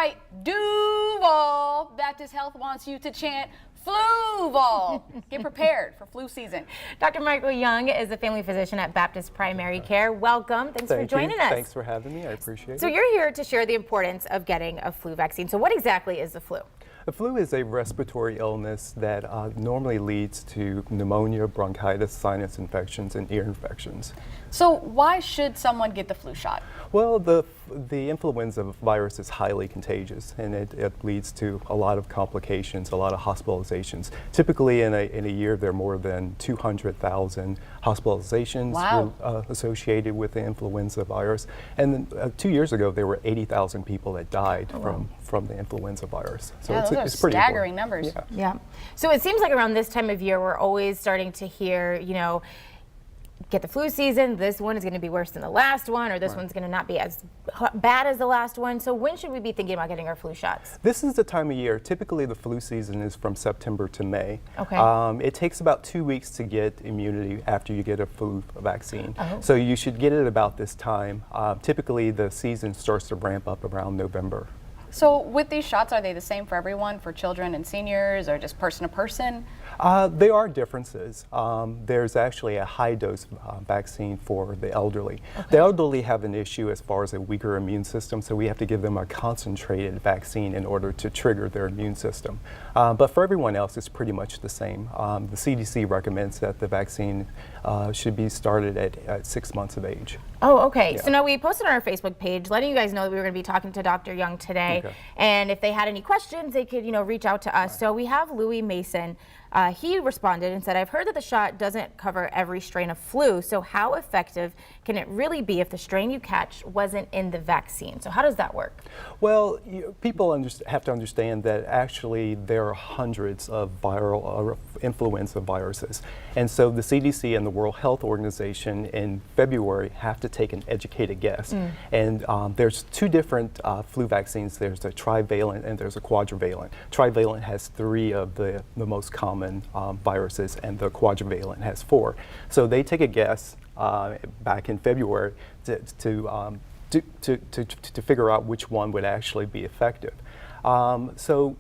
right, Duval Baptist Health wants you to chant Fluval. Get prepared for flu season. Dr. Michael Young is a family physician at Baptist Primary Care. Welcome. Thanks for joining us. Thanks for having me. I appreciate it. So you're here to share the importance of getting a flu vaccine. So what exactly is the flu? The flu is a respiratory illness that normally leads to pneumonia, bronchitis, sinus infections, and ear infections. So why should someone get the flu shot? Well, the influenza virus is highly contagious, and it leads to a lot of complications, a lot of hospitalizations. Typically in a year, there are more than 200,000 hospitalizations associated with the influenza virus. And then, 2 years ago, there were 80,000 people that died from the influenza virus. So yeah, it's pretty staggering numbers. Yeah. So it seems like around this time of year, we're always starting to hear, you know, get the flu season, this one is going to be worse than the last one, or this one's going to not be as bad as the last one. So when should we be thinking about getting our flu shots? This is the time of year. Typically the flu season is from September to May. Okay. It takes about 2 weeks to get immunity after you get a flu vaccine. So you should get it about this time. Typically the season starts to ramp up around November. So with these shots, are they the same for everyone, for children and seniors, or just person to person? There are differences. There's actually a high dose vaccine for the elderly. The elderly have an issue as far as a weaker immune system, so we have to give them a concentrated vaccine in order to trigger their immune system. But for everyone else, it's pretty much the same. The CDC recommends that the vaccine should be started at 6 months of age. Oh, okay. Yeah. So now we posted on our Facebook page letting you guys know that we were going to be talking to Dr. Young today. And if they had any questions, they could, reach out to us. So we have Louis Mason. He responded and said, I've heard that the shot doesn't cover every strain of flu. So how effective can it really be if the strain you catch wasn't in the vaccine? So how does that work? Well, people have to understand that actually there are hundreds of viral influenza viruses. And so the CDC and the World Health Organization in February have to take an educated guess. And there's two different flu vaccines. There's a trivalent and there's a quadrivalent. Trivalent has 3 of the most common viruses, and the quadrivalent has 4. So they take a guess back in February to figure out which one would actually be effective. So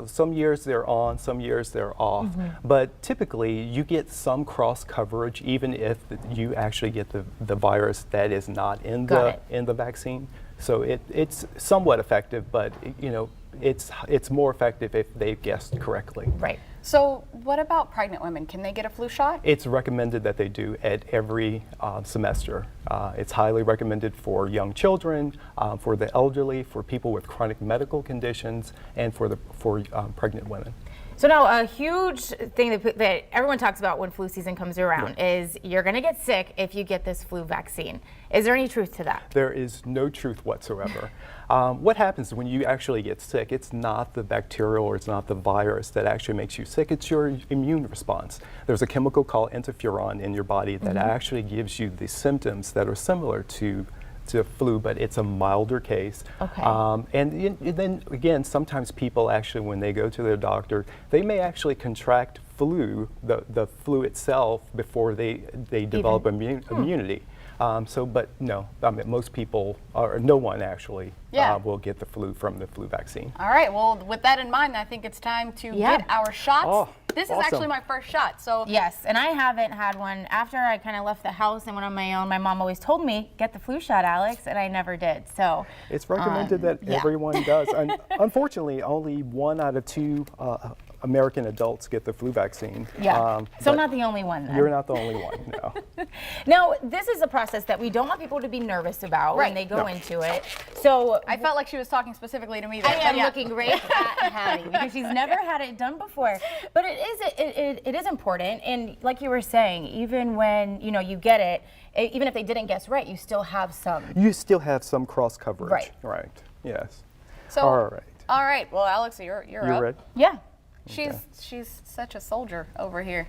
some years they're on, some years they're off, but typically you get some cross coverage even if you actually get the virus that is not in the vaccine. So it's somewhat effective, but it's more effective if they've guessed correctly. Right. So what about pregnant women? Can they get a flu shot? It's recommended that they do at every semester. It's highly recommended for young children, for the elderly, for people with chronic medical conditions, and for pregnant women. So now a huge thing that everyone talks about when flu season comes around is you're going to get sick if you get this flu vaccine. Is there any truth to that? There is no truth whatsoever. What happens when you actually get sick? It's not the bacterial or it's not the virus that actually makes you sick. It's your immune response. There's a chemical called interferon in your body that actually gives you the symptoms that are similar to flu, but it's a milder case. And then again, sometimes people actually, when they go to their doctor, they may actually contract flu, the flu itself, before they develop immunity. But no, I mean, most people, or no one actually, will get the flu from the flu vaccine. All right, well, with that in mind, I think it's time to get our shots. This is actually my first shot, so. Yes, and I haven't had one. After I kind of left the house and went on my own, my mom always told me, get the flu shot, Alex, and I never did, so. It's recommended that everyone does. And unfortunately, only 1 out of 2 American adults get the flu vaccine. So I'm not the only one then. You're not the only one, no. Now, this is a process that we don't want people to be nervous about when they go into it. So I felt like she was talking specifically to me there. I am looking right at Hattie because she's never had it done before. But it is important, and like you were saying, even when you get it, even if they didn't guess right, you still have some. You still have some cross coverage. Right. Yes. So all right. Well, Alex, you're up. Ready? Yeah. She's such a soldier over here.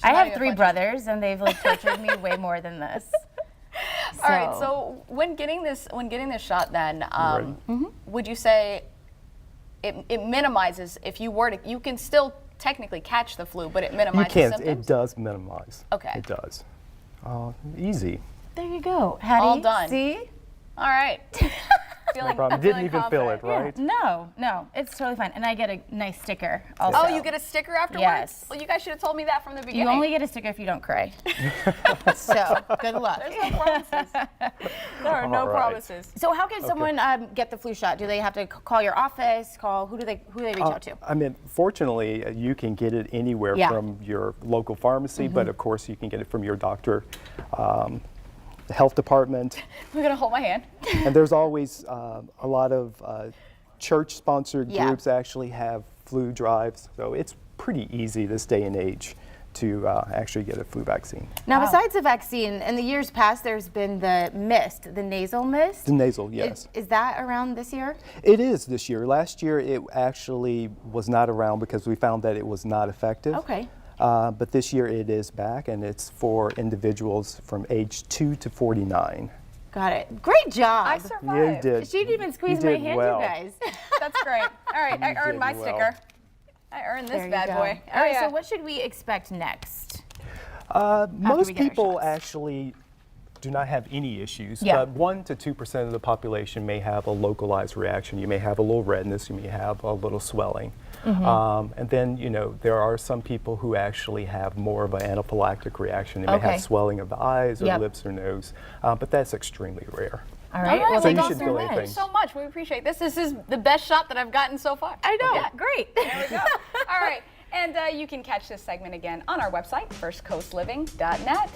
I have 3 brothers, and they've tortured me way more than this. All right. So when getting this shot, then would you say it minimizes? If you were to, you can still technically catch the flu, but it minimizes symptoms? It does minimize. Okay. It does. Easy. There you go. Hattie, all done. See? All right. Feeling, Didn't feeling even feel it, confident. right? No, it's totally fine. And I get a nice sticker also. Oh, you get a sticker afterwards? Yes. Well, you guys should have told me that from the beginning. You only get a sticker if you don't cry. So, good luck. There's no promises. There are no All right. promises. So how can someone get the flu shot? Do they have to call your office? Who do they reach out to? I mean, fortunately, you can get it anywhere Yeah. from your local pharmacy, but of course you can get it from your doctor, the health department, We're gonna hold my hand. and there's always a lot of church-sponsored Yeah. groups actually have flu drives, so it's pretty easy this day and age to actually get a flu vaccine. Now, besides the vaccine, in the years past, there's been the mist, the nasal mist. The nasal, yes. Is that around this year? It is this year. Last year it actually was not around because we found that it was not effective. Okay. But this year it is back, and it's for individuals from age 2 to 49. Got it. Great job. I You survived. did. She didn't even squeeze You my did hand, well. you guys. That's great. All right, I earned did my well. sticker. I earned this There you bad go. boy. All right, yeah. so what should we expect next? Most we get our people shots. actually do not have any issues, Yeah. but 1 to 2% of the population may have a localized reaction. You may have a little redness, you may have a little swelling. Mm-hmm. And then, there are some people who actually have more of an anaphylactic reaction. They may Okay. have swelling of the eyes or Yep. lips or nose, but that's extremely rare. All right. All right, Well, So thank you you should so feel much. anything. so much. We appreciate this. This is the best shot that I've gotten so far. I know. Yeah. Great. There we go. All right. And you can catch this segment again on our website, firstcoastliving.net.